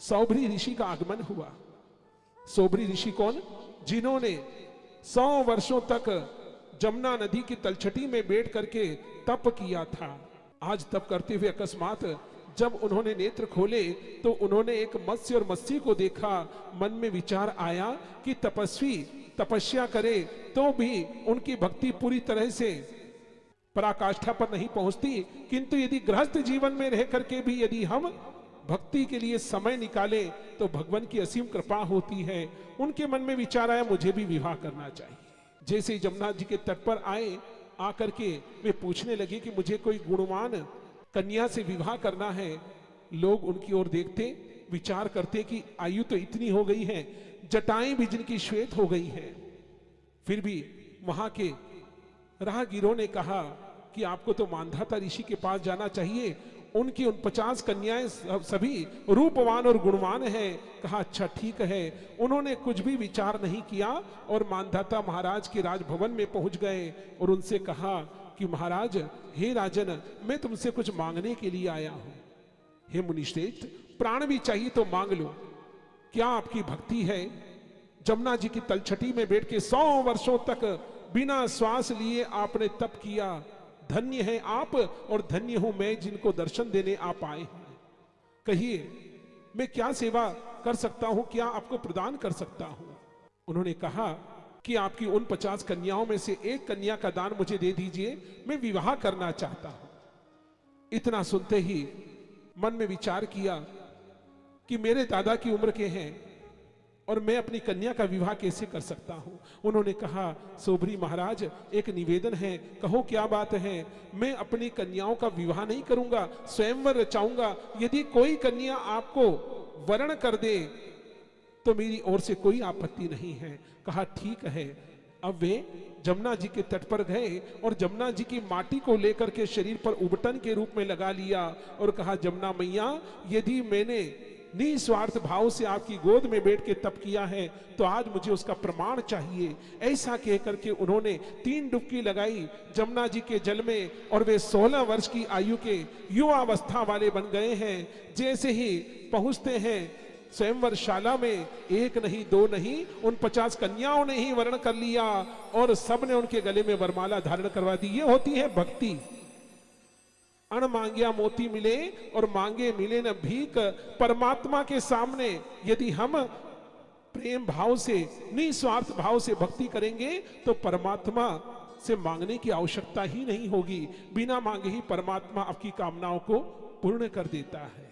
सौभरी ऋषि का आगमन हुआ। सौभरी ऋषि कौन? जिन्होंने 100 वर्षों तक जमुना नदी की तलछटी में बैठ करके तप किया था। आज तप करते हुए अकस्मात जब उन्होंने नेत्र खोले तो उन्होंने एक मत्स्य और मत्सी को देखा। मन में विचार आया कि तपस्वी तपस्या करे तो भी उनकी भक्ति पूरी तरह से पराकाष्ठा पर नहीं पहुंचती, किंतु यदि गृहस्थ जीवन में रह करके भी यदि हम भक्ति के लिए समय निकाले तो भगवान की असीम कृपा होती है। उनके मन में विचार आया मुझे भी विवाह करना चाहिए। जैसे ही जमुना जी के तट पर आए, आकर के वे पूछने लगे कि मुझे कोई गुणवान कन्या से विवाह करना है। लोग उनकी ओर देखते, विचार करते कि आयु तो इतनी हो गई है, जटाएं भी जिनकी श्वेत हो गई है। फिर भी वहां के राहगीरों ने कहा कि आपको तो मानधाता ऋषि के पास जाना चाहिए, उनकी उन 50 कन्याएं सभी रूपवान और गुणवान हैं। कहा अच्छा ठीक है। उन्होंने कुछ भी विचार नहीं किया और मानधाता महाराज के राजभवन में पहुंच गए और उनसे कहा कि महाराज, हे राजन, मैं तुमसे कुछ मांगने के लिए आया हूं। हे मुनिश्रेष्ठ, प्राण भी चाहिए तो मांग लो। क्या आपकी भक्ति है? जमुना जी की तलछटी में बैठ के 100 वर्षों तक बिना श्वास लिए आपने तप किया। धन्य है आप और धन्य हूं मैं जिनको दर्शन देने आप आए हैं। कहिए मैं क्या सेवा कर सकता हूं, क्या आपको प्रदान कर सकता हूं? उन्होंने कहा कि आपकी उन 50 कन्याओं में से एक कन्या का दान मुझे दे दीजिए, मैं विवाह करना चाहता हूं। इतना सुनते ही मन में विचार किया कि मेरे दादा की उम्र के हैं और मैं अपनी कन्या का विवाह कैसे कर सकता हूं। उन्होंने कहा सौभरी महाराज, एक निवेदन है, कहो क्या बात है। मैं अपनी कन्याओं का विवाह नहीं करूंगा, स्वयंवर रचाऊंगा। यदि कोई कन्या आपको वरण कर दे तो मेरी ओर से कोई आपत्ति नहीं है। कहा ठीक है। अब वे जमुना जी के तट पर गए और जमुना जी की माटी को लेकर के शरीर पर उबटन के रूप में लगा लिया और कहा जमुना मैया, यदि मैंने निस्वार्थ भाव से आपकी गोद में बैठ के तप किया है तो आज मुझे उसका प्रमाण चाहिए। ऐसा कह करके उन्होंने 3 डुबकी लगाई जमुना जी के जल में और वे 16 वर्ष की आयु के युवावस्था वाले बन गए हैं। जैसे ही पहुंचते हैं स्वयंवर शाला में, 1 नहीं 2 नहीं, उन 50 कन्याओं ने ही वर्ण कर लिया और सब ने उनके गले में वरमाला धारण करवा दी। ये होती है भक्ति। अण मांगिया मोती मिले और मांगे मिले न भीख। परमात्मा के सामने यदि हम प्रेम भाव से, निस्वार्थ भाव से भक्ति करेंगे तो परमात्मा से मांगने की आवश्यकता ही नहीं होगी। बिना मांगे ही परमात्मा आपकी कामनाओं को पूर्ण कर देता है।